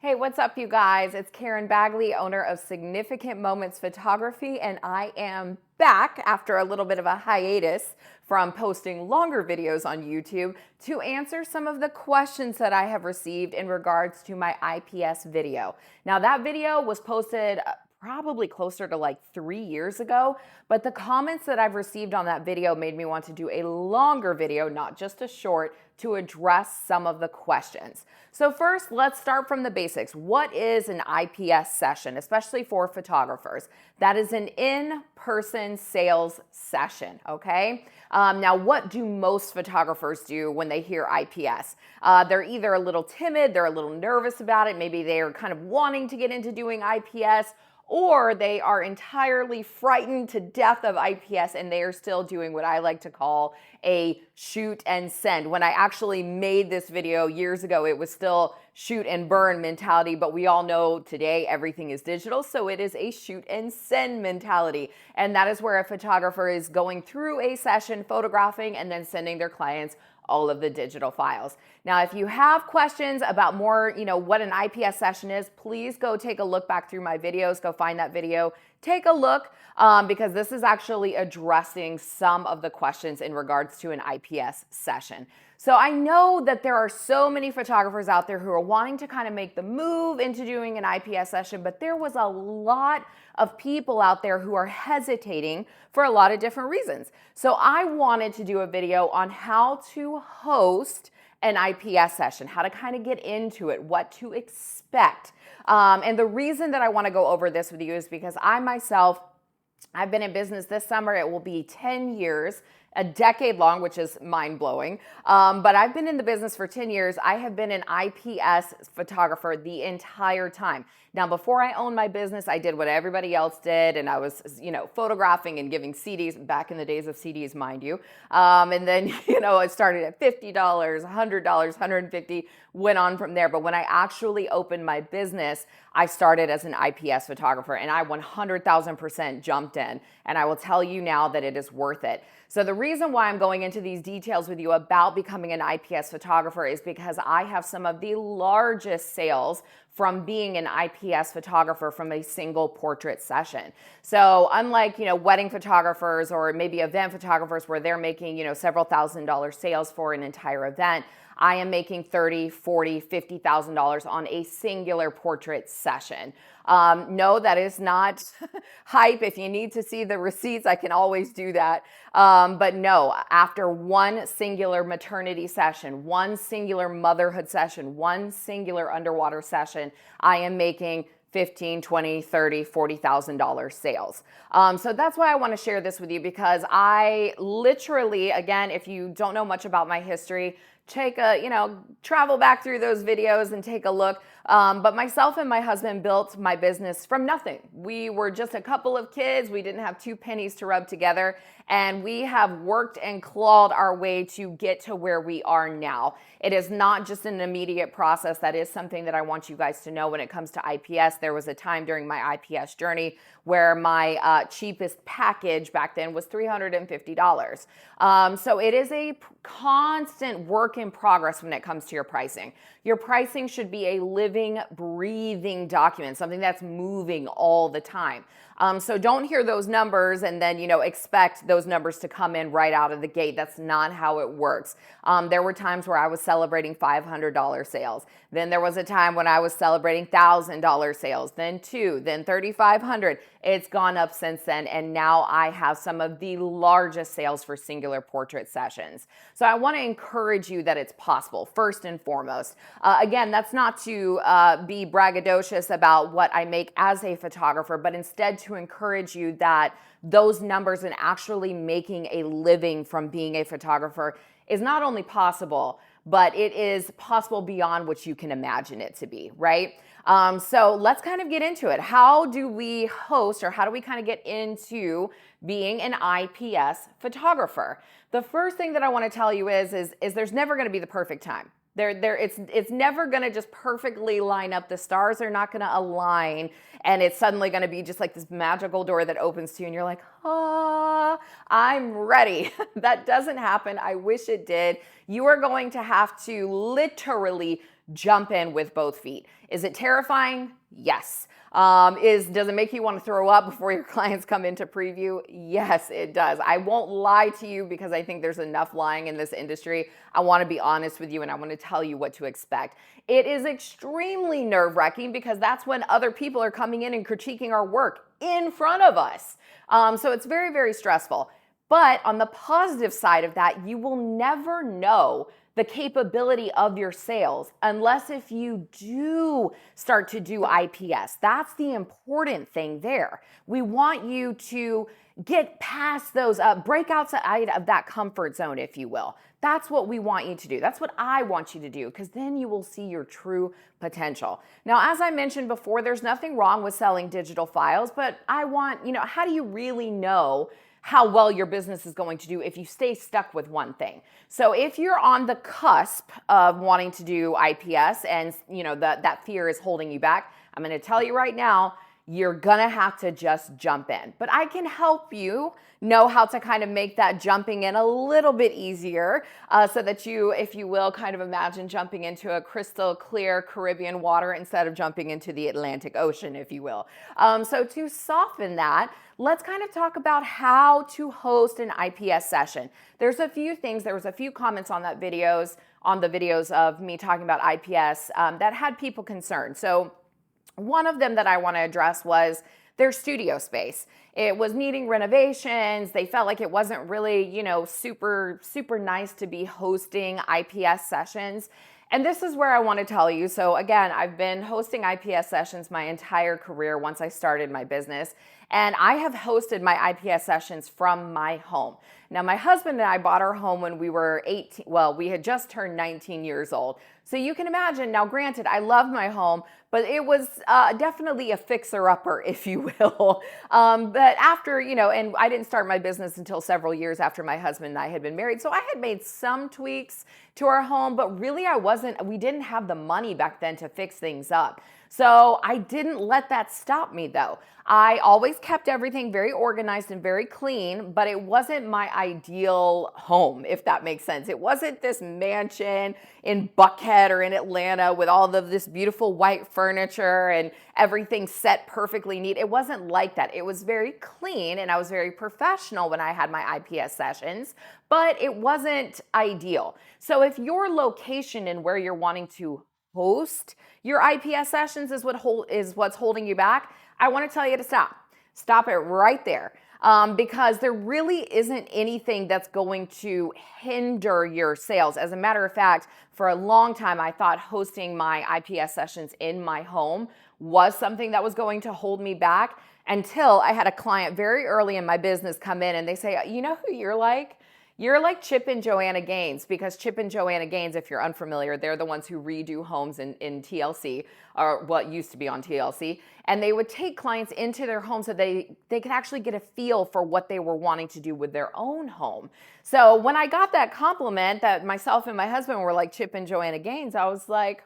Hey, what's up, you guys? It's Karen Bagley, owner of Significant Moments Photography, and I am back after a little bit of a hiatus from posting longer videos on YouTube to answer some of the questions that I have received in regards to my IPS video. Now, that video was posted probably closer to like 3 years ago, but the comments that I've received on that video made me want to do a longer video, not just a short, to address some of the questions. So first, let's start from the basics. What is an IPS session, especially for photographers? That is an in-person sales session, okay? Now, what do most photographers do when they hear IPS? They're either a little timid, they're a little nervous about it, maybe they're kind of wanting to get into doing IPS, or they are entirely frightened to death of IPS and they are still doing what I like to call a shoot and send. When I actually made this video years ago, it was still shoot and burn mentality, but we all know today everything is digital, so it is a shoot and send mentality. And that is where a photographer is going through a session, photographing, and then sending their clients all of the digital files. Now, if you have questions about more, what an IPS session is, please go take a look back through my videos, go find that video, take a look, because this is actually addressing some of the questions in regards to an IPS session. So I know that there are so many photographers out there who are wanting to kind of make the move into doing an IPS session, but there was a lot of people out there who are hesitating for a lot of different reasons. So I wanted to do a video on how to host an IPS session, how to kind of get into it, what to expect. And the reason that I want to go over this with you is because I've been in business this summer. It will be 10 years, a decade long, which is mind-blowing. But I've been in the business for 10 years. I have been an IPS photographer the entire time. Now, before I owned my business, I did what everybody else did, and I was, photographing and giving CDs, back in the days of CDs, mind you. And then, I started at $50, $100, $150, went on from there. But when I actually opened my business, I started as an IPS photographer, and I 100,000% jumped in. And I will tell you now that it is worth it. So the reason why I'm going into these details with you about becoming an IPS photographer is because I have some of the largest sales from being an IPS photographer from a single portrait session. So unlike, wedding photographers or maybe event photographers where they're making, several $1,000 sales for an entire event, I am making $30,000, $40,000, $50,000 on a singular portrait session. No, that is not hype. If you need to see the receipts, I can always do that. But no, after one singular maternity session, one singular motherhood session, one singular underwater session, I am making $15,000, $20,000, $30,000, $40,000 sales. So that's why I want to share this with you, because I literally, again, if you don't know much about my history, travel back through those videos and take a look. But myself and my husband built my business from nothing. We were just a couple of kids. We didn't have 2 pennies to rub together. And we have worked and clawed our way to get to where we are now. It is not just an immediate process. That is something that I want you guys to know when it comes to IPS. There was a time during my IPS journey where my cheapest package back then was $350. So it is a constant work in progress when it comes to your pricing. Your pricing should be a living, breathing document, something that's moving all the time. So don't hear those numbers and then, expect those numbers to come in right out of the gate. That's not how it works. There were times where I was celebrating $500 sales. Then there was a time when I was celebrating $1,000 sales, then $2,000, then $3,500. It's gone up since then, and now I have some of the largest sales for singular portrait sessions. So I want to encourage you that it's possible, first and foremost. Again, that's not to be braggadocious about what I make as a photographer, but instead to encourage you that those numbers and actually making a living from being a photographer is not only possible, but it is possible beyond what you can imagine it to be, right? So let's kind of get into it. How do we host, or how do we kind of get into being an IPS photographer? The first thing that I want to tell you is there's never going to be the perfect time. It's never going to just perfectly line up. The stars are not going to align and it's suddenly going to be just like this magical door that opens to you and you're like, I'm ready. That doesn't happen. I wish it did. You are going to have to literally jump in with both feet. Is it terrifying? Yes. Does it make you want to throw up before your clients come into preview? Yes, it does. I won't lie to you because I think there's enough lying in this industry. I want to be honest with you and I want to tell you what to expect. It is extremely nerve-wracking because that's when other people are coming in and critiquing our work in front of us. So it's very, very stressful. But on the positive side of that, you will never know the capability of your sales unless if you do start to do IPS. That's the important thing there. We want you to get past those, break outside of that comfort zone, if you will. That's what we want you to do. That's what I want you to do, because then you will see your true potential. Now, as I mentioned before, there's nothing wrong with selling digital files, but I want, how do you really know how well your business is going to do if you stay stuck with one thing? So if you're on the cusp of wanting to do IPS and that fear is holding you back, I'm going to tell you right now, you're going to have to just jump in. But I can help you know how to kind of make that jumping in a little bit easier, so that you, if you will, kind of imagine jumping into a crystal clear Caribbean water instead of jumping into the Atlantic Ocean, if you will. So to soften that, let's kind of talk about how to host an IPS session. There's a few things, there was a few comments on the videos of me talking about IPS that had people concerned. So one of them that I want to address was their studio space. It was needing renovations. They felt like it wasn't really, super, super nice to be hosting IPS sessions. And this is where I want to tell you. So again, I've been hosting IPS sessions my entire career once I started my business. And I have hosted my IPS sessions from my home. Now, my husband and I bought our home when we were 18. Well, we had just turned 19 years old. So you can imagine, now granted, I love my home, but it was definitely a fixer-upper, if you will. But after, and I didn't start my business until several years after my husband and I had been married. So I had made some tweaks to our home, but really we didn't have the money back then to fix things up. So I didn't let that stop me though. I always kept everything very organized and very clean, but it wasn't my ideal home, if that makes sense. It wasn't this mansion in Buckhead or in Atlanta with all of this beautiful white furniture and everything set perfectly neat. It wasn't like that. It was very clean and I was very professional when I had my IPS sessions, but it wasn't ideal. So if your location and where you're wanting to host your IPS sessions is what's holding you back, I want to tell you to stop. Stop it right there. Because there really isn't anything that's going to hinder your sales. As a matter of fact, for a long time, I thought hosting my IPS sessions in my home was something that was going to hold me back, until I had a client very early in my business come in and they say, you know who you're like? You're like Chip and Joanna Gaines, because Chip and Joanna Gaines, if you're unfamiliar, they're the ones who redo homes in TLC, or what used to be on TLC. And they would take clients into their home so they could actually get a feel for what they were wanting to do with their own home. So when I got that compliment that myself and my husband were like Chip and Joanna Gaines, I was like,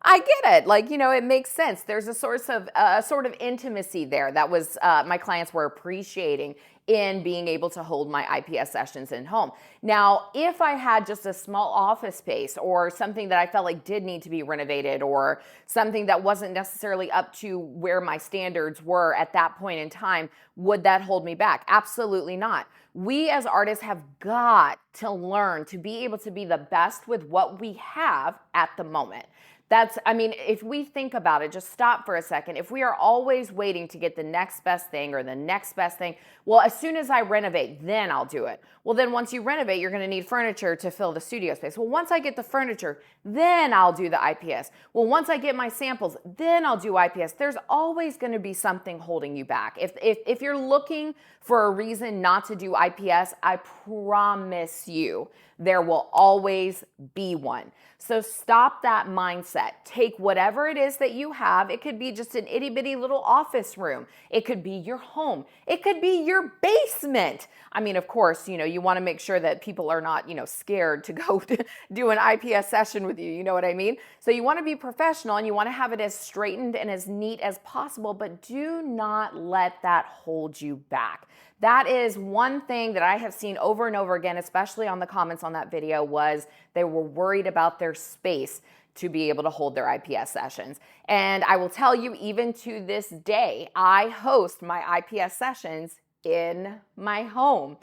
I get it. It makes sense. There's a sort of intimacy there that was my clients were appreciating in being able to hold my IPS sessions in home. Now, if I had just a small office space or something that I felt like did need to be renovated, or something that wasn't necessarily up to where my standards were at that point in time, would that hold me back? Absolutely not. We as artists have got to learn to be able to be the best with what we have at the moment. If we think about it, just stop for a second. If we are always waiting to get the next best thing or the next best thing, well, as soon as I renovate, then I'll do it. Well, then once you renovate, you're going to need furniture to fill the studio space. Well, once I get the furniture, then I'll do the IPS. Well, once I get my samples, then I'll do IPS. There's always going to be something holding you back. If you're looking for a reason not to do IPS, I promise you, there will always be one. So stop that mindset. mindset. Take whatever it is that you have. It could be just an itty bitty little office room. It could be your home. It could be your basement. I mean, of course, you want to make sure that people are not, scared to go to do an IPS session with you. You know what I mean? So you want to be professional and you want to have it as straightened and as neat as possible, but do not let that hold you back. That is one thing that I have seen over and over again, especially on the comments on that video, was they were worried about their space to be able to hold their IPS sessions. And I will tell you, even to this day, I host my IPS sessions in my home.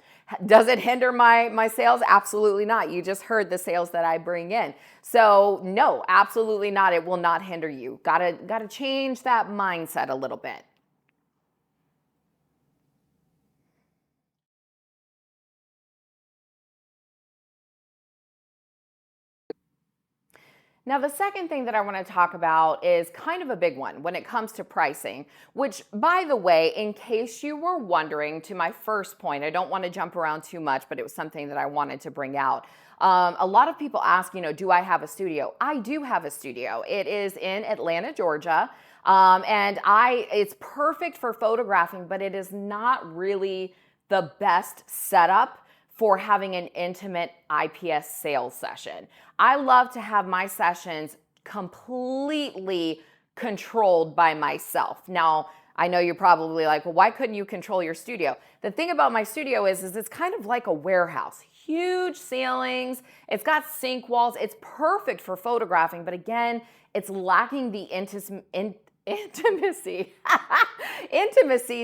Does it hinder my sales? Absolutely not. You just heard the sales that I bring in. So no, absolutely not. It will not hinder you. Gotta change that mindset a little bit. Now, the second thing that I want to talk about is kind of a big one when it comes to pricing, which, by the way, in case you were wondering, to my first point, I don't want to jump around too much, but it was something that I wanted to bring out. A lot of people ask, do I have a studio? I do have a studio. It is in Atlanta, Georgia. And it's perfect for photographing, but it is not really the best setup for having an intimate IPS sales session. I love to have my sessions completely controlled by myself. Now, I know you're probably like, well, why couldn't you control your studio? The thing about my studio is it's kind of like a warehouse. Huge ceilings, it's got sink walls, it's perfect for photographing, but again, it's lacking the intimacy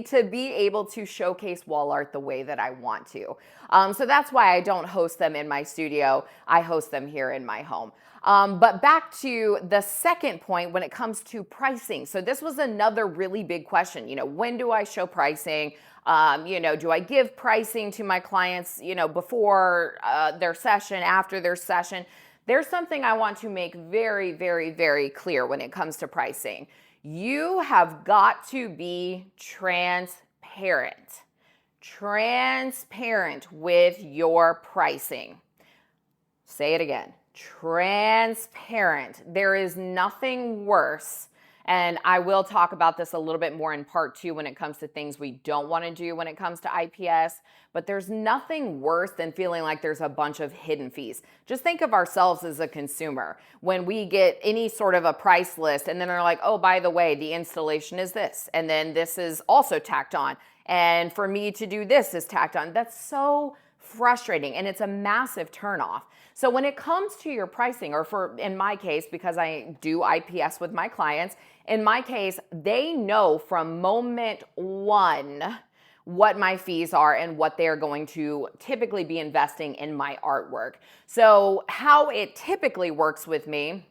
to be able to showcase wall art the way that I want to. So that's why I don't host them in my studio. I host them here in my home. But back to the second point when it comes to pricing. So this was another really big question. When do I show pricing? Do I give pricing to my clients, before their session, after their session? There's something I want to make very, very, very clear when it comes to pricing. You have got to be transparent with your pricing. Say it again, transparent. There is nothing worse, and I will talk about this a little bit more in part 2 when it comes to things we don't want to do when it comes to IPS, but there's nothing worse than feeling like there's a bunch of hidden fees. Just think of ourselves as a consumer. When we get any sort of a price list and then they're like, oh, by the way, the installation is this, and then this is also tacked on, and for me to do this is tacked on. That's so frustrating, and it's a massive turnoff. So when it comes to your pricing, or in my case, because I do IPS with my clients, in my case, they know from moment one what my fees are and what they're going to typically be investing in my artwork. So how it typically works with me,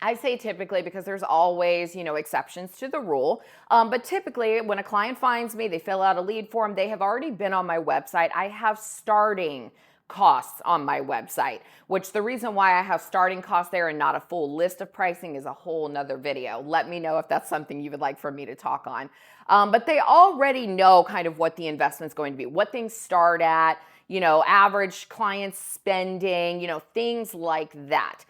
I say typically because there's always, exceptions to the rule. But typically when a client finds me, they fill out a lead form, they have already been on my website. I have starting costs on my website, which the reason why I have starting costs there and not a full list of pricing is a whole nother video. Let me know if that's something you would like for me to talk on. But they already know kind of what the investment's going to be, what things start at, average client spending, things like that.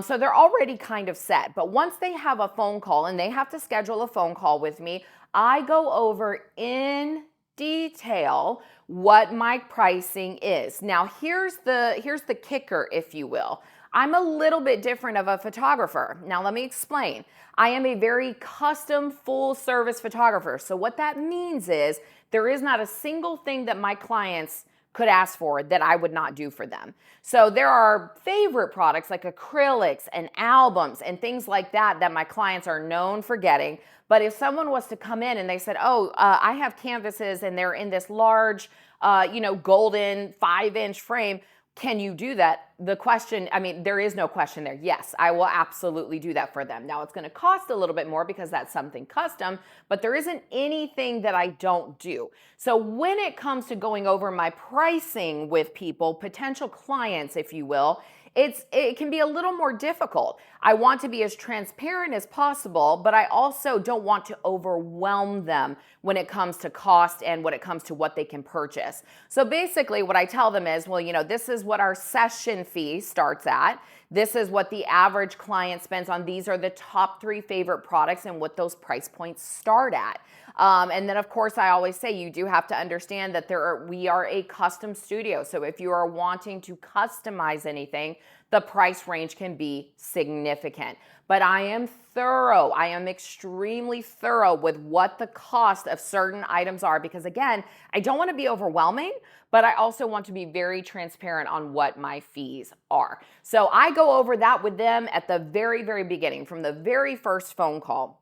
So they're already kind of set. But once they have a phone call and they have to schedule a phone call with me, I go over in detail what my pricing is. Now, here's the kicker, if you will. I'm a little bit different of a photographer. Now, let me explain. I am a very custom full service photographer. So what that means is there is not a single thing that my clients could ask for that I would not do for them. So there are favorite products like acrylics and albums and things like that that my clients are known for getting. But if someone was to come in and they said, I have canvases and they're in this large, golden 5-inch frame, can you do that? The question, there is no question there. Yes, I will absolutely do that for them. Now, it's going to cost a little bit more because that's something custom, but there isn't anything that I don't do. So when it comes to going over my pricing with people, potential clients, if you will, it can be a little more difficult. I want to be as transparent as possible, but I also don't want to overwhelm them when it comes to cost and when it comes to what they can purchase. So basically what I tell them is, this is what our session fee starts at. This is what the average client spends on. These are the top 3 favorite products and what those price points start at. And then of course I always say you do have to understand that we are a custom studio. So if you are wanting to customize anything, the price range can be significant. But I am thorough. I am extremely thorough with what the cost of certain items are, because again, I don't want to be overwhelming, but I also want to be very transparent on what my fees are. So I go over that with them at the very, very beginning, from the very first phone call.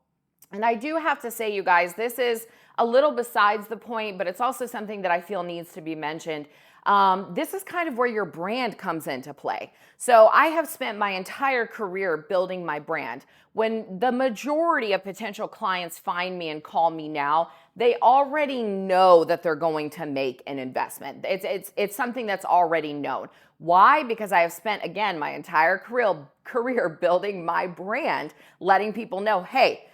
And I do have to say, you guys, this is a little besides the point, but it's also something that I feel needs to be mentioned. This is kind of where your brand comes into play. So I have spent my entire career building my brand. When the majority of potential clients find me and call me now, they already know that they're going to make an investment. It's something that's already known. Why? Because I have spent, again, my entire career building my brand, letting people know, hey,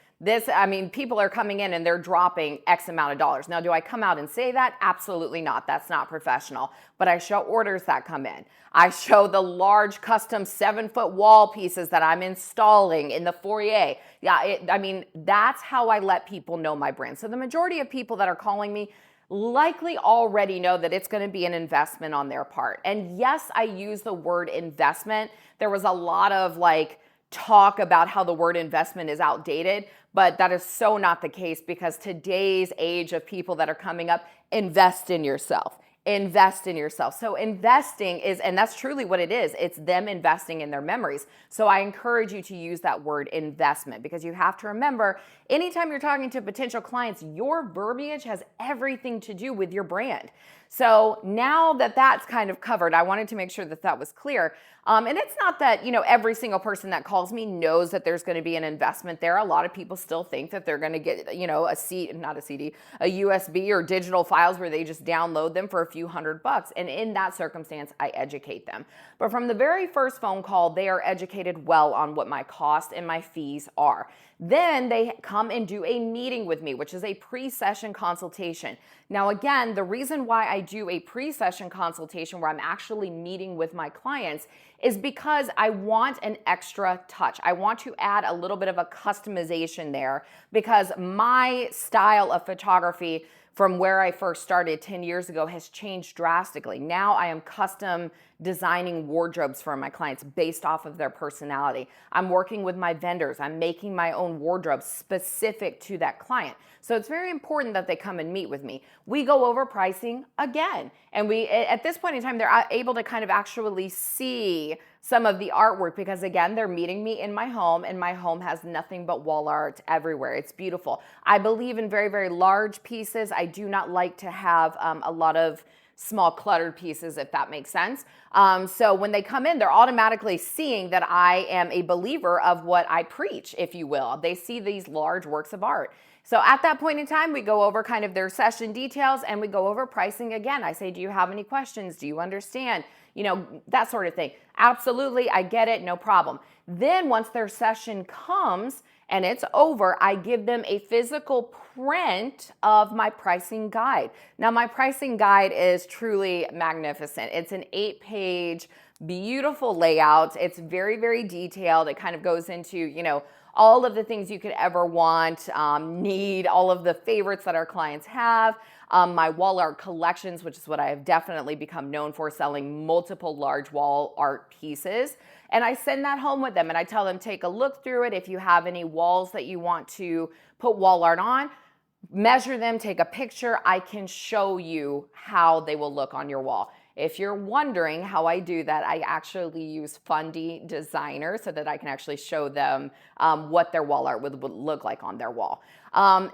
people are coming in and they're dropping X amount of dollars. Now, do I come out and say that? Absolutely not. That's not professional. But I show orders that come in. I show the large custom 7-foot wall pieces that I'm installing in the foyer. That's how I let people know my brand. So the majority of people that are calling me likely already know that it's going to be an investment on their part. And yes, I use the word investment. There was a lot of talk about how the word investment is outdated, but that is so not the case, because today's age of people that are coming up, invest in yourself. Invest in yourself. So investing is, and that's truly what it is, it's them investing in their memories. So I encourage you to use that word investment, because you have to remember, anytime you're talking to potential clients, your verbiage has everything to do with your brand. So now that that's kind of covered, I wanted to make sure that that was clear. And it's not that, every single person that calls me knows that there's going to be an investment there. A lot of people still think that they're going to get, a USB or digital files where they just download them for a few $100. And in that circumstance, I educate them. But from the very first phone call, they are educated well on what my cost and my fees are. Then they come and do a meeting with me, which is a pre-session consultation. Now, again, the reason why I do a pre-session consultation where I'm actually meeting with my clients is because I want an extra touch. I want to add a little bit of a customization there, because my style of photography from where I first started 10 years ago has changed drastically. Now I am custom designing wardrobes for my clients based off of their personality. I'm working with my vendors. I'm making my own wardrobes specific to that client. So it's very important that they come and meet with me. We go over pricing again. And at this point in time, they're able to kind of actually see some of the artwork, because again, they're meeting me in my home, and my home has nothing but wall art everywhere. It's beautiful. I believe in very, very large pieces. I do not like to have a lot of small cluttered pieces, if that makes sense. So when they come in, they're automatically seeing that I am a believer of what I preach, if you will. They see these large works of art. So at that point in time, we go over kind of their session details, and we go over pricing again. I say, do you have any questions? Do you understand? That sort of thing. Absolutely, I get it, no problem. Then once their session comes and it's over, I give them a physical print of my pricing guide. Now, my pricing guide is truly magnificent. It's an 8-page, beautiful layout. It's very, very detailed. It kind of goes into, all of the things you could ever want, need, all of the favorites that our clients have. My wall art collections, which is what I have definitely become known for, selling multiple large wall art pieces. And I send that home with them, and I tell them, take a look through it. If you have any walls that you want to put wall art on, measure them, take a picture. I can show you how they will look on your wall. If you're wondering how I do that, I actually use Fundy Designer so that I can actually show them what their wall art would look like on their wall.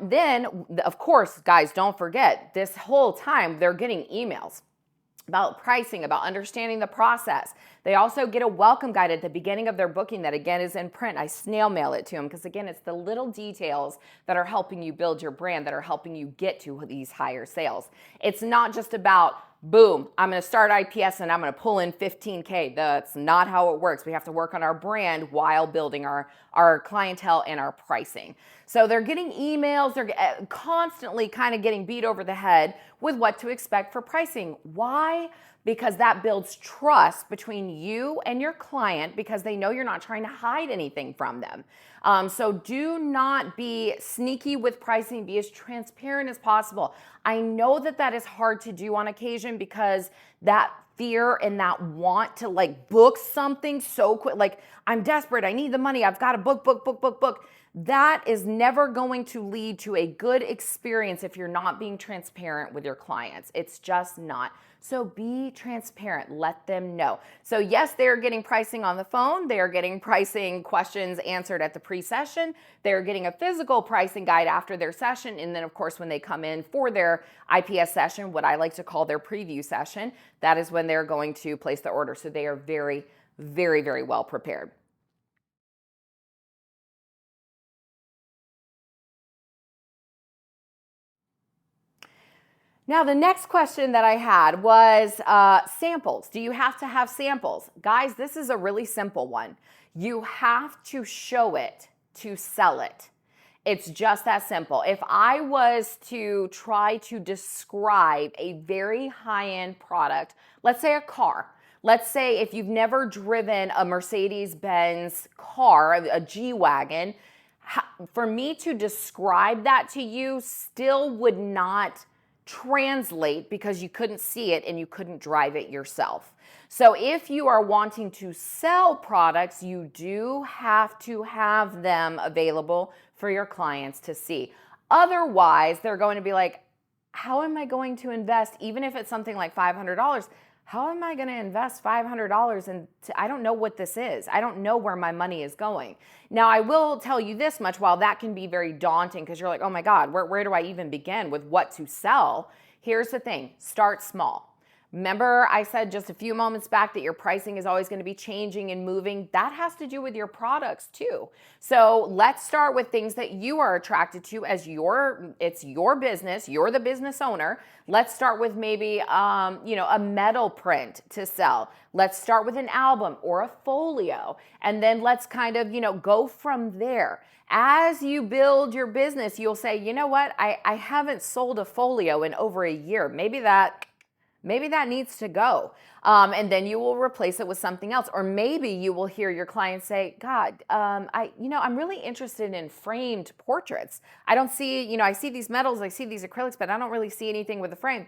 Then, of course, guys, don't forget, this whole time they're getting emails about pricing, about understanding the process. They also get a welcome guide at the beginning of their booking that, again, is in print. I snail mail it to them because, again, it's the little details that are helping you build your brand, that are helping you get to these higher sales. It's not just about, boom, I'm going to start IPS and I'm going to pull in 15K. That's not how it works. We have to work on our brand while building our clientele and our pricing. So they're getting emails. They're constantly kind of getting beat over the head with what to expect for pricing. Why? because that builds trust between you and your client because they know you're not trying to hide anything from them. So do not be sneaky with pricing. Be as transparent as possible. I know that that is hard to do on occasion because that fear and that want to like book something so quick, like I'm desperate, I need the money, I've got to book. That is never going to lead to a good experience if you're not being transparent with your clients. It's just not. So be transparent, let them know. So yes, they're getting pricing on the phone. They're getting pricing questions answered at the pre-session. They're getting a physical pricing guide after their session. And then of course, when they come in for their IPS session, what I like to call their preview session, that is when they're going to place the order. So they are very, very, very well prepared. Now, the next question that I had was samples. Do you have to have samples? Guys, this is a really simple one. You have to show it to sell it. It's just that simple. If I was to try to describe a very high-end product, let's say a car. Let's say if you've never driven a Mercedes-Benz car, a G-Wagon, for me to describe that to you still would not translate because you couldn't see it and you couldn't drive it yourself. So if you are wanting to sell products, you do have to have them available for your clients to see. Otherwise, they're going to be like, how am I going to invest, even if it's something like $500? How am I going to invest $500 and I don't know what this is. I don't know where my money is going. Now, I will tell you this much, while that can be very daunting because you're like, oh my God, where do I even begin with what to sell? Here's the thing, start small. Remember I said just a few moments back that your pricing is always going to be changing and moving. That has to do with your products too. So let's start with things that you are attracted to as it's your business. You're the business owner. Let's start with maybe, a metal print to sell. Let's start with an album or a folio. And then let's kind of, go from there. As you build your business, you'll say, you know what? I haven't sold a folio in over a year. Maybe that needs to go. And then you will replace it with something else. Or maybe you will hear your client say, God, I'm really interested in framed portraits. I don't see, I see these metals, I see these acrylics, but I don't really see anything with a frame.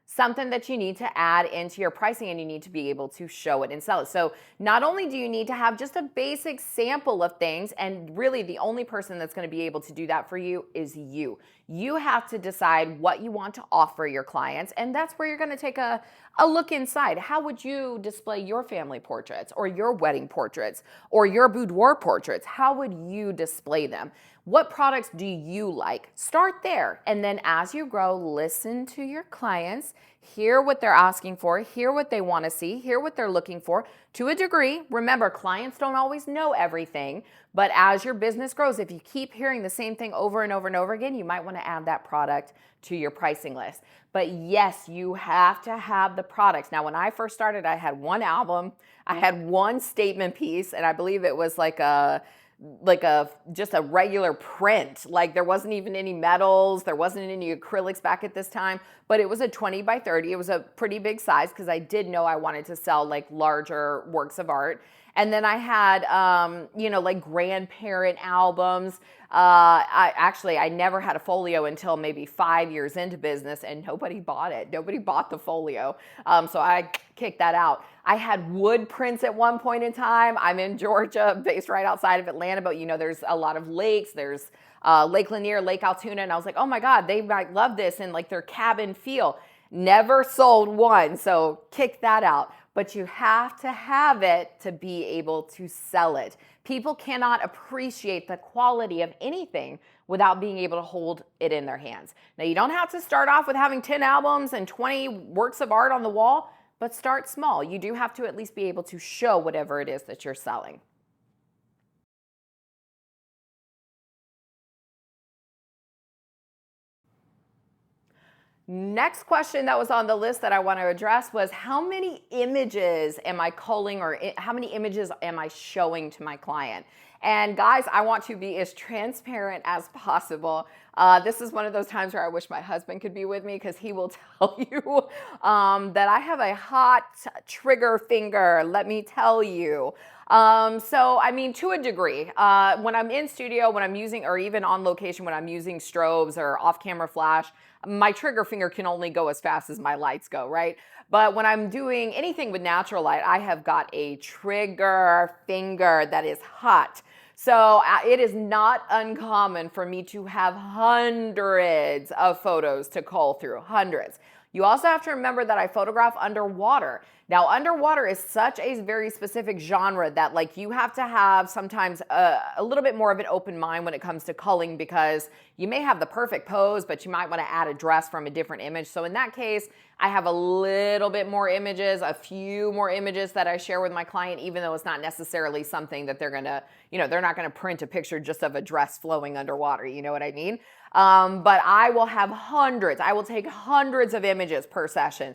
Something that you need to add into your pricing, and you need to be able to show it and sell it. So not only do you need to have just a basic sample of things, and really the only person that's going to be able to do that for you is you. You have to decide what you want to offer your clients, and that's where you're going to take a look inside. How would you display your family portraits or your wedding portraits or your boudoir portraits? How would you display them? What products do you like? Start there. And then as you grow, listen to your clients, hear what they're asking for, hear what they want to see, hear what they're looking for to a degree. Remember, clients don't always know everything, but as your business grows, if you keep hearing the same thing over and over and over again, you might want to add that product to your pricing list. But yes, you have to have the products. Now, when I first started, I had one album, I had one statement piece, and I believe it was just a regular print. Like there wasn't even any metals, there wasn't any acrylics back at this time, but it was a 20 by 30. It was a pretty big size because I did know I wanted to sell like larger works of art. And then I had, like grandparent albums. I never had a folio until maybe 5 years into business, and nobody bought it. Nobody bought the folio. So I kicked that out. I had wood prints at one point in time. I'm in Georgia, based right outside of Atlanta, but there's a lot of lakes. There's Lake Lanier, Lake Altoona, and I was like, oh my God, they might love this and like their cabin feel. Never sold one, so kick that out. But you have to have it to be able to sell it. People cannot appreciate the quality of anything without being able to hold it in their hands. Now, you don't have to start off with having 10 albums and 20 works of art on the wall, but start small. You do have to at least be able to show whatever it is that you're selling. Next question that was on the list that I want to address was how many images am I culling, or how many images am I showing to my client? And guys, I want to be as transparent as possible. This is one of those times where I wish my husband could be with me, because he will tell you that I have a hot trigger finger, let me tell you. So, I mean, to a degree, when I'm in studio, when I'm using, or even on location, when I'm using strobes or off-camera flash, my trigger finger can only go as fast as my lights go, right? But when I'm doing anything with natural light, I have got a trigger finger that is hot. So it is not uncommon for me to have hundreds of photos to cull through, hundreds. You also have to remember that I photograph underwater. Now, underwater is such a very specific genre that, like, you have to have sometimes a little bit more of an open mind when it comes to culling, because you may have the perfect pose, but you might want to add a dress from a different image. So in that case, I have a little bit more images, a few more images that I share with my client, even though it's not necessarily something that they're gonna, they're not gonna print a picture just of a dress flowing underwater. You know what I mean? But I will have hundreds. I will take hundreds of images per session,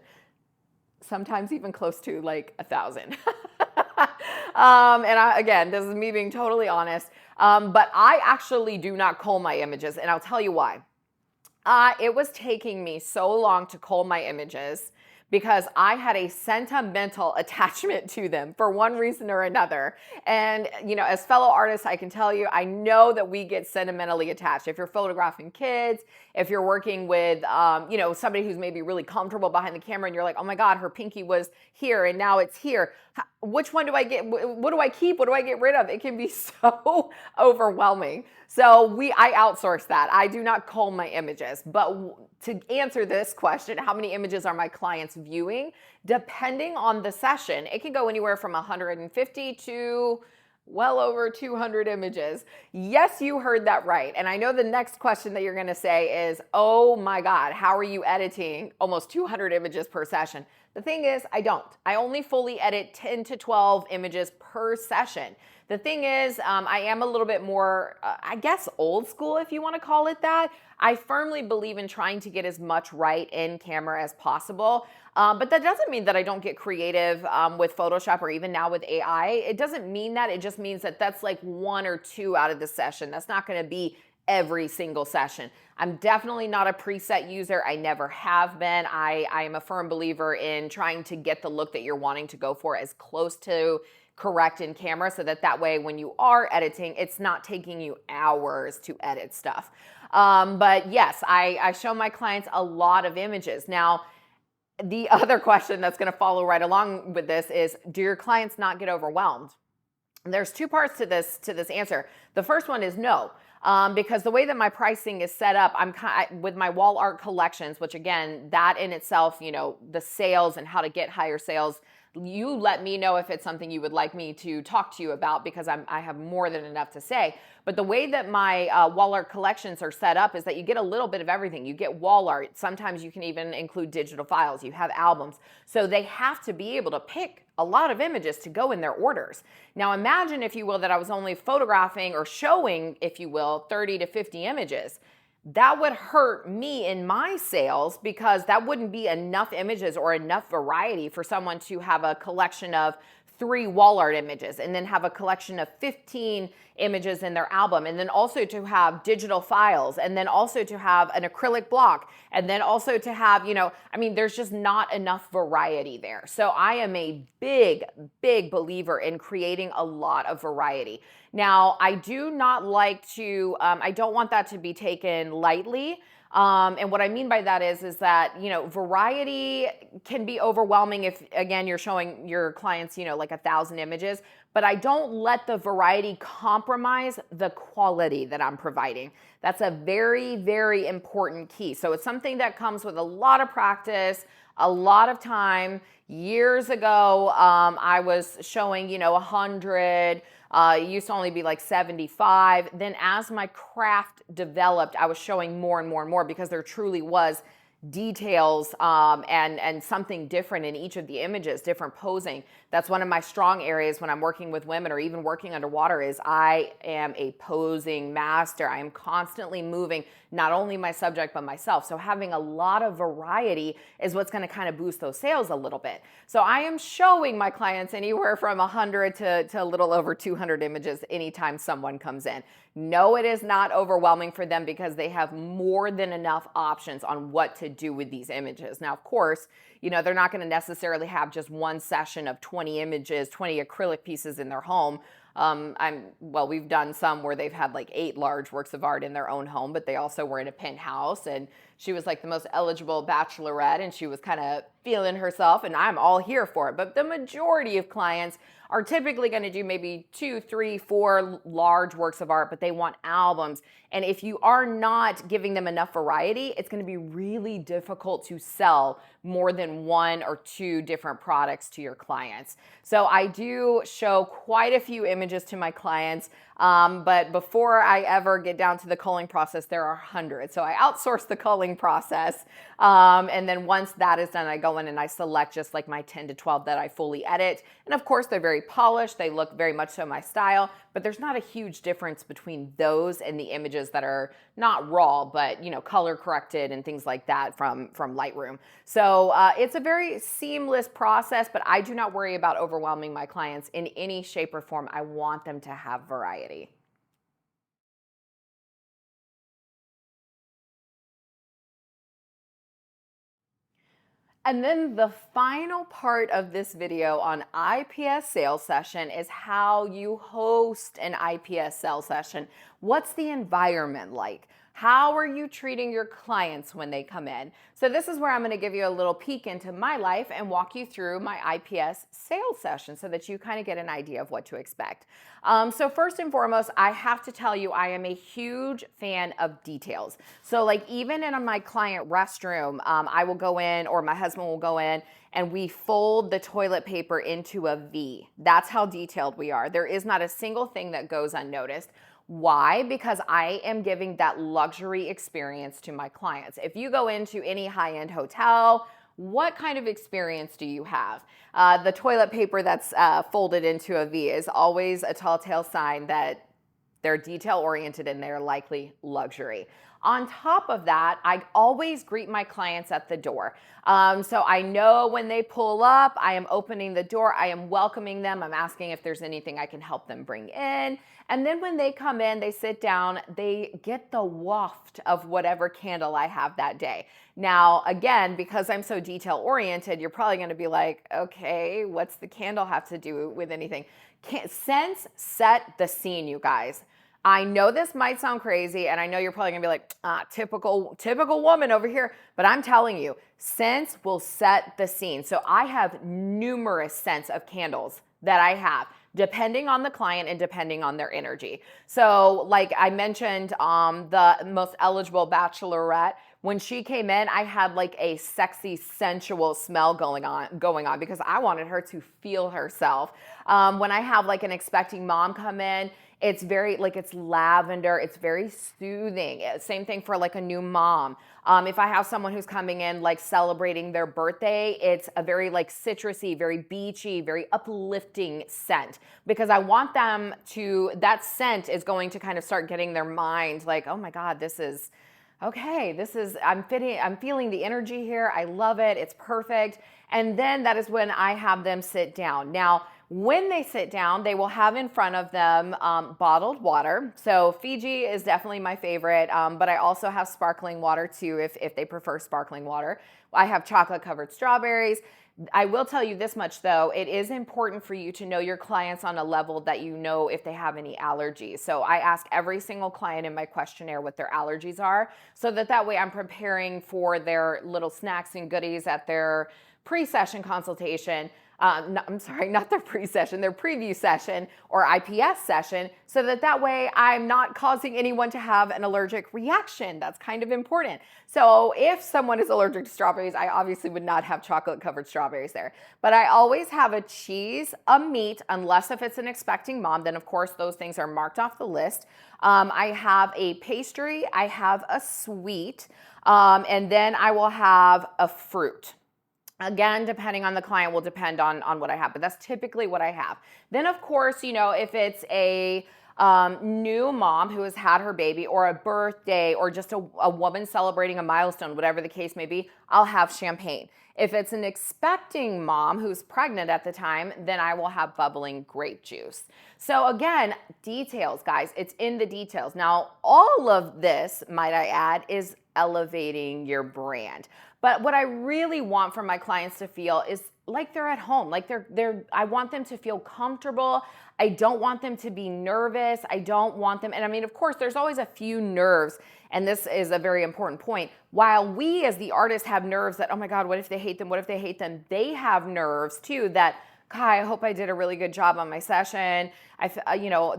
sometimes even close to like 1,000. Again, this is me being totally honest. But I actually do not cull my images, and I'll tell you why. It was taking me so long to cull my images because I had a sentimental attachment to them for one reason or another. And, as fellow artists, I can tell you, I know that we get sentimentally attached. If you're photographing kids, if you're working with, somebody who's maybe really comfortable behind the camera, and you're like, oh my God, her pinky was here and now it's here. Which one do I get? What do I keep? What do I get rid of? It can be so overwhelming. So I outsource that. I do not cull my images. But to answer this question, how many images are my clients viewing? Depending on the session, it can go anywhere from 150 to well over 200 images. Yes, you heard that right. And I know the next question that you're going to say is, oh my God, how are you editing almost 200 images per session? The thing is, I don't. I only fully edit 10 to 12 images per session. The thing is, I am a little bit more, I guess, old school, if you want to call it that. I firmly believe in trying to get as much right in camera as possible. But that doesn't mean that I don't get creative with Photoshop or even now with AI. It doesn't mean that. It just means that that's like one or two out of the session. That's not going to be every single session. I'm definitely not a preset user. I never have been. I am a firm believer in trying to get the look that you're wanting to go for as close to correct in camera, so that way when you are editing, it's not taking you hours to edit stuff. But yes, I show my clients a lot of images. Now, the other question that's going to follow right along with this is, do your clients not get overwhelmed? And there's two parts to this answer. The first one is no. Because the way that my pricing is set up, with my wall art collections, which again, that in itself, the sales and how to get higher sales, you let me know if it's something you would like me to talk to you about, because I have more than enough to say. But the way that my wall art collections are set up is that you get a little bit of everything. You get wall art. Sometimes you can even include digital files. You have albums. So they have to be able to pick a lot of images to go in their orders. Now imagine, if you will, that I was only photographing or showing, if you will, 30 to 50 images. That would hurt me in my sales, because that wouldn't be enough images or enough variety for someone to have a collection of 3 wall art images and then have a collection of 15 images in their album, and then also to have digital files, and then also to have an acrylic block, and then also to have, there's just not enough variety there. So I am a big, big believer in creating a lot of variety. Now, I do not like to, I don't want that to be taken lightly. And what I mean by that is that, variety can be overwhelming if, again, you're showing your clients, like 1,000 images, but I don't let the variety compromise the quality that I'm providing. That's a very, very important key. So it's something that comes with a lot of practice, a lot of time. Years ago, I was showing, 100, it used to only be like 75. Then as my craft developed, I was showing more and more and more, because there truly was details and something different in each of the images, different posing That's one of my strong areas when I'm working with women or even working underwater is I am a posing master. I am constantly moving not only my subject but myself. So having a lot of variety is what's going to kind of boost those sales a little bit. So I am showing my clients anywhere from 100 to a little over 200 images anytime someone comes in. No, it is not overwhelming for them because they have more than enough options on what to do with these images. Now, of course, they're not going to necessarily have just one session of 20 images, 20 acrylic pieces in their home. We've done some where they've had like 8 large works of art in their own home, but they also were in a penthouse, and she was like the most eligible bachelorette, and she was kind of feeling herself, and I'm all here for it. But the majority of clients are typically going to do maybe 2, 3, 4 large works of art, but they want albums. And if you are not giving them enough variety, it's going to be really difficult to sell more than 1 or 2 different products to your clients. So I do show quite a few images to my clients, but before I ever get down to the culling process, there are hundreds. So I outsource the culling process, and then once that is done, I go in and I select just like my 10 to 12 that I fully edit. And of course, they're very polished. They look very much so my style, but there's not a huge difference between those and the images that are not raw, but color corrected and things like that from Lightroom. So it's a very seamless process, but I do not worry about overwhelming my clients in any shape or form. I want them to have variety. And then the final part of this video on IPS sales session is how you host an IPS sales session. What's the environment like? How are you treating your clients when they come in? So this is where I'm going to give you a little peek into my life and walk you through my IPS sales session so that you kind of get an idea of what to expect. So first and foremost, I have to tell you, I am a huge fan of details. So like even in my client restroom, I will go in, or my husband will go in, and we fold the toilet paper into a V. That's how detailed we are. There is not a single thing that goes unnoticed. Why? Because I am giving that luxury experience to my clients. If you go into any high-end hotel, what kind of experience do you have? The toilet paper that's folded into a V is always a tall tale sign that they're detail-oriented and they're likely luxury. On top of that, I always greet my clients at the door. So I know when they pull up, I am opening the door, I am welcoming them, I'm asking if there's anything I can help them bring in. And then when they come in, they sit down, they get the waft of whatever candle I have that day. Now, again, because I'm so detail-oriented, you're probably gonna be like, okay, what's the candle have to do with anything? Scents set the scene, you guys. I know this might sound crazy, and I know you're probably gonna be like, typical woman over here, but I'm telling you, scents will set the scene. So I have numerous scents of candles that I have, depending on the client and depending on their energy. So like I mentioned, the most eligible bachelorette, when she came in, I had like a sexy, sensual smell going on because I wanted her to feel herself. When I have like an expecting mom come in, it's very like it's lavender. It's very soothing. Same thing for like a new mom. If I have someone who's coming in like celebrating their birthday, it's a very like citrusy, very beachy, very uplifting scent because I want them to, that scent is going to kind of start getting their mind like, oh my God, this is, okay, I'm feeling the energy here. I love it. It's perfect. And then that is when I have them sit down. Now, when they sit down, they will have in front of them bottled water. So Fiji is definitely my favorite, but I also have sparkling water too if they prefer sparkling water. I have chocolate covered strawberries. I will tell you this much though, it is important for you to know your clients on a level that you know if they have any allergies. So I ask every single client in my questionnaire what their allergies are so that way I'm preparing for their little snacks and goodies at their pre-session consultation. Not their pre-session, their preview session or IPS session, so that way I'm not causing anyone to have an allergic reaction. That's kind of important. So if someone is allergic to strawberries, I obviously would not have chocolate covered strawberries there. But I always have a cheese, a meat, unless if it's an expecting mom, then of course those things are marked off the list. I have a pastry, I have a sweet, and then I will have a fruit. Again, depending on the client will depend on what I have, but that's typically what I have. Then of course, you know, if it's a new mom who has had her baby, or a birthday, or just a woman celebrating a milestone, whatever the case may be, I'll have champagne. If it's an expecting mom who's pregnant at the time, then I will have bubbling grape juice. So again, details, guys, it's in the details. Now, all of this, might I add, is elevating your brand. But what I really want from my clients to feel is like they're at home, like I want them to feel comfortable. I don't want them to be nervous. I don't want them, and I mean, of course, there's always a few nerves, and this is a very important point. While we as the artists have nerves that, oh my God, what if they hate them? What if they hate them? They have nerves too that, God, I hope I did a really good job on my session. You know,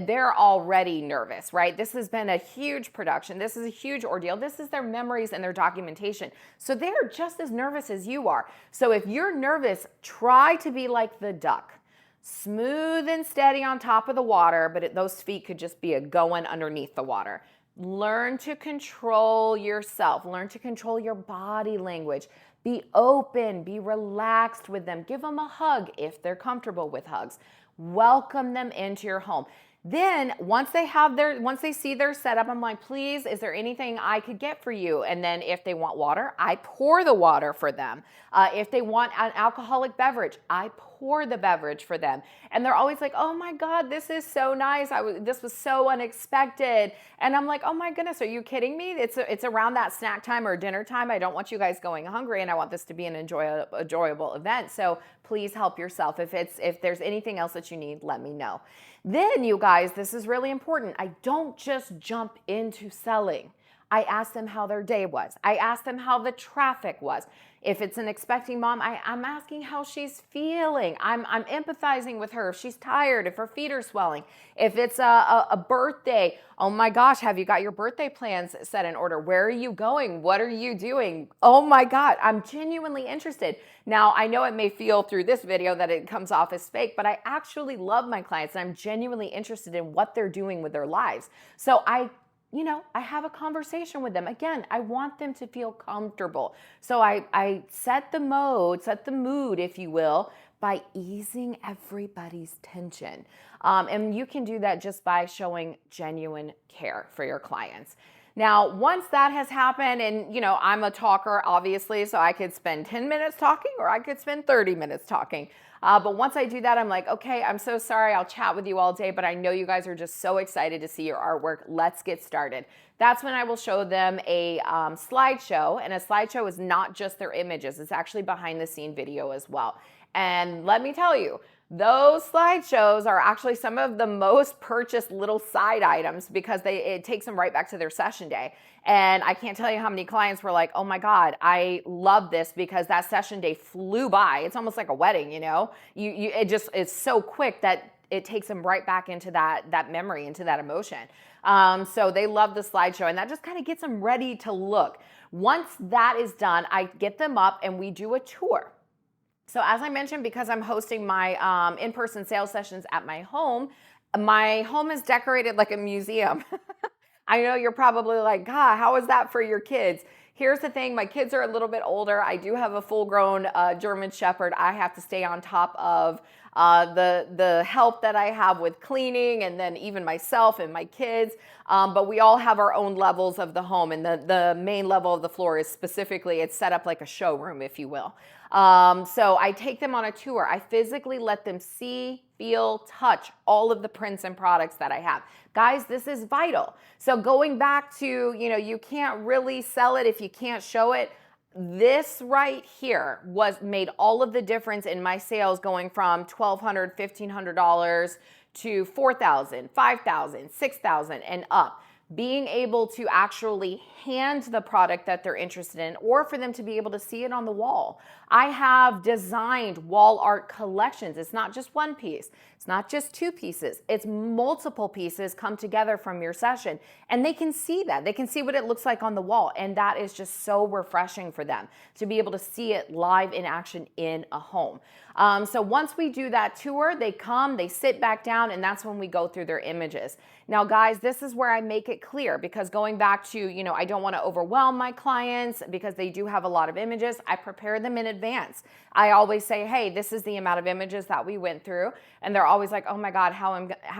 they're already nervous, right? This has been a huge production. This is a huge ordeal. This is their memories and their documentation. So they're just as nervous as you are. So if you're nervous, try to be like the duck. Smooth and steady on top of the water, but those feet could just be going underneath the water. Learn to control yourself. Learn to control your body language. Be open, be relaxed with them. Give them a hug if they're comfortable with hugs. Welcome them into your home. Then once they see their setup, I'm like, please, is there anything I could get for you? And then if they want water, I pour the water for them. If they want an alcoholic beverage, I pour the beverage for them. And they're always like, oh my God, this is so nice. This was so unexpected. And I'm like, oh my goodness, are you kidding me? It's around that snack time or dinner time. I don't want you guys going hungry, and I want this to be an enjoyable event. So please help yourself. If there's anything else that you need, let me know. Then, you guys, this is really important. I don't just jump into selling. I ask them how their day was. I ask them how the traffic was. If it's an expecting mom, I'm asking how she's feeling. I'm empathizing with her if she's tired, if her feet are swelling. If it's a birthday, oh my gosh, have you got your birthday plans set in order? Where are you going? What are you doing? Oh my God, I'm genuinely interested. Now, I know it may feel through this video that it comes off as fake, but I actually love my clients, and I'm genuinely interested in what they're doing with their lives. So I have a conversation with them. Again, I want them to feel comfortable. So I set the mood, if you will, by easing everybody's tension. And you can do that just by showing genuine care for your clients. Now, once that has happened, and I'm a talker, obviously, so I could spend 10 minutes talking, or I could spend 30 minutes talking. But once I do that, I'm like, okay, I'm so sorry. I'll chat with you all day, but I know you guys are just so excited to see your artwork. Let's get started. That's when I will show them a slideshow, and a slideshow is not just their images. It's actually behind the scene video as well. And let me tell you, those slideshows are actually some of the most purchased little side items, because it takes them right back to their session day. And I can't tell you how many clients were like, oh my God, I love this, because that session day flew by. It's almost like a wedding, it's so quick that it takes them right back into that memory, into that emotion. So they love the slideshow, and that just kind of gets them ready to look. Once that is done, I get them up and we do a tour. So as I mentioned, because I'm hosting my in-person sales sessions at my home is decorated like a museum. I know you're probably like, God, how is that for your kids? Here's the thing, my kids are a little bit older. I do have a full-grown German Shepherd. I have to stay on top of the help that I have with cleaning, and then even myself and my kids. But we all have our own levels of the home, and the main level of the floor is specifically, it's set up like a showroom, if you will. So I take them on a tour. I physically let them see, feel, touch all of the prints and products that I have. Guys, this is vital. So going back to, you can't really sell it if you can't show it. This right here made all of the difference in my sales, going from $1,200, $1,500 to $4,000, $5,000, $6,000 and up. Being able to actually hand the product that they're interested in, or for them to be able to see it on the wall. I have designed wall art collections. It's not just one piece. It's not just two pieces. It's multiple pieces come together from your session, and they can see that. They can see what it looks like on the wall, and that is just so refreshing for them to be able to see it live in action in a home. So once we do that tour, they come, they sit back down, and that's when we go through their images. Now, guys, this is where I make it clear, because going back to, I don't want to overwhelm my clients because they do have a lot of images. I prepare them in advance. I always say, hey, this is the amount of images that we went through. And they're always like, oh my God, how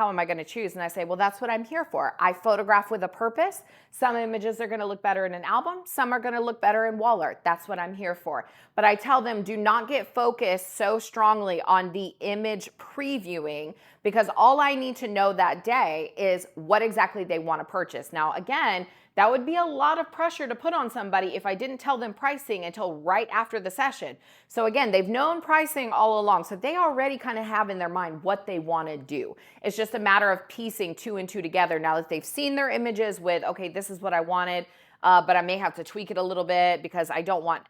am I going to choose? And I say, well, that's what I'm here for. I photograph with a purpose. Some images are going to look better in an album. Some are going to look better in wall art. That's what I'm here for. But I tell them, do not get focused so strongly on the image previewing, because all I need to know that day is what exactly they want to purchase. Now, again, that would be a lot of pressure to put on somebody if I didn't tell them pricing until right after the session. So again, they've known pricing all along. So they already kind of have in their mind what they want to do. It's just a matter of piecing two and two together. Now that they've seen their images with, okay, this is what I wanted, but I may have to tweak it a little bit because I don't want,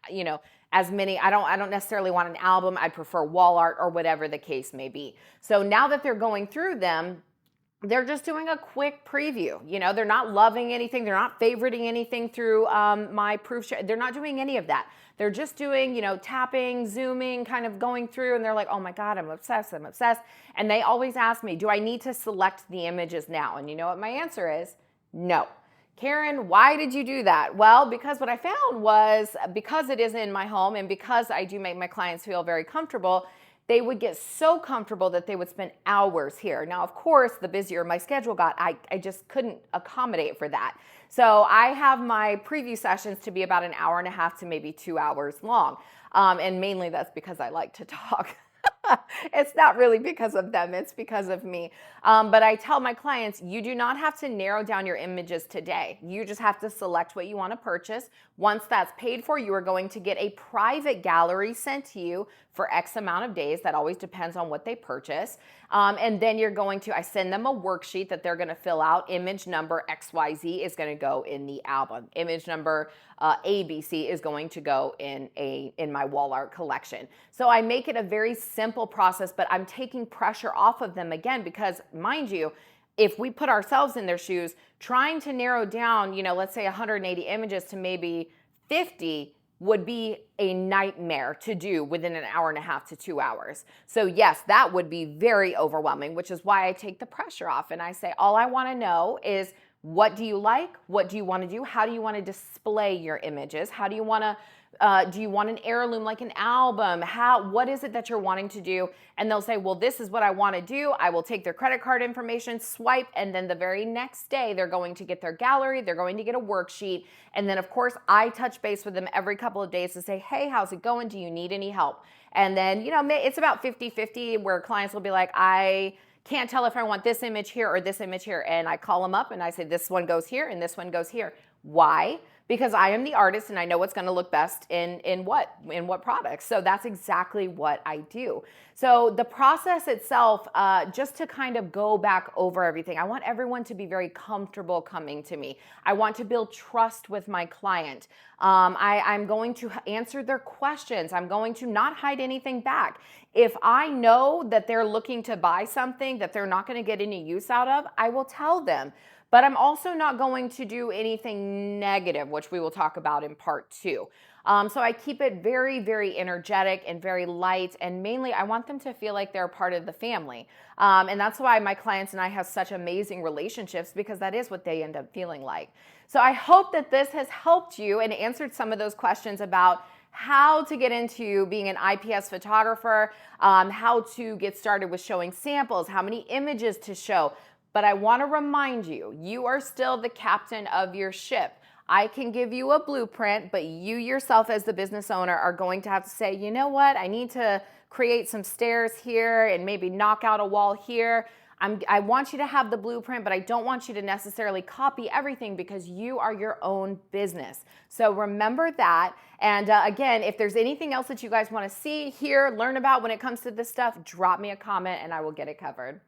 as many, I don't necessarily want an album. I prefer wall art or whatever the case may be. So now that they're going through them, they're just doing a quick preview. They're not loving anything. They're not favoriting anything through my proof share. They're not doing any of that. They're just doing, tapping, zooming, kind of going through, and they're like, oh my God, I'm obsessed. And they always ask me, do I need to select the images now? And you know what my answer is? No. Karen, why did you do that? Well, because what I found was, because it is in my home and because I do make my clients feel very comfortable, they would get so comfortable that they would spend hours here. Now, of course, the busier my schedule got, I just couldn't accommodate for that. So I have my preview sessions to be about an hour and a half to maybe 2 hours long. And mainly that's because I like to talk. It's not really because of them, it's because of me. But I tell my clients, you do not have to narrow down your images today. You just have to select what you want to purchase. Once that's paid for, you are going to get a private gallery sent to you for X amount of days. That always depends on what they purchase. And then I send them a worksheet that they're going to fill out. Image number XYZ is going to go in the album. Image number ABC is going to go in my wall art collection. So I make it a very simple process, but I'm taking pressure off of them again, because mind you, if we put ourselves in their shoes, trying to narrow down, let's say 180 images to maybe 50 would be a nightmare to do within an hour and a half to 2 hours. So yes, that would be very overwhelming, which is why I take the pressure off and I say, all I want to know is, what do you like? What do you want to do? How do you want to display your images? How do you want to, do you want an heirloom like an album? What is it that you're wanting to do? And they'll say, well, this is what I want to do. I will take their credit card information, swipe, and then the very next day they're going to get their gallery, they're going to get a worksheet. And then of course I touch base with them every couple of days to say, hey, how's it going? Do you need any help? And then, it's about 50-50 where clients will be like, I can't tell if I want this image here or this image here. And I call them up and I say, this one goes here and this one goes here. Why? Because I am the artist and I know what's going to look best in what products. So that's exactly what I do. So the process itself, just to kind of go back over everything, I want everyone to be very comfortable coming to me. I want to build trust with my client. I'm going to answer their questions. I'm going to not hide anything back. If I know that they're looking to buy something that they're not going to get any use out of, I will tell them. But I'm also not going to do anything negative, which we will talk about in part 2. So I keep it very, very energetic and very light. And mainly I want them to feel like they're part of the family. And that's why my clients and I have such amazing relationships, because that is what they end up feeling like. So I hope that this has helped you and answered some of those questions about how to get into being an IPS photographer, how to get started with showing samples, how many images to show. But I want to remind you, you are still the captain of your ship. I can give you a blueprint, but you yourself as the business owner are going to have to say, you know what, I need to create some stairs here and maybe knock out a wall here. I want you to have the blueprint, but I don't want you to necessarily copy everything, because you are your own business. So remember that. And again, if there's anything else that you guys want to see, hear, learn about when it comes to this stuff, drop me a comment and I will get it covered.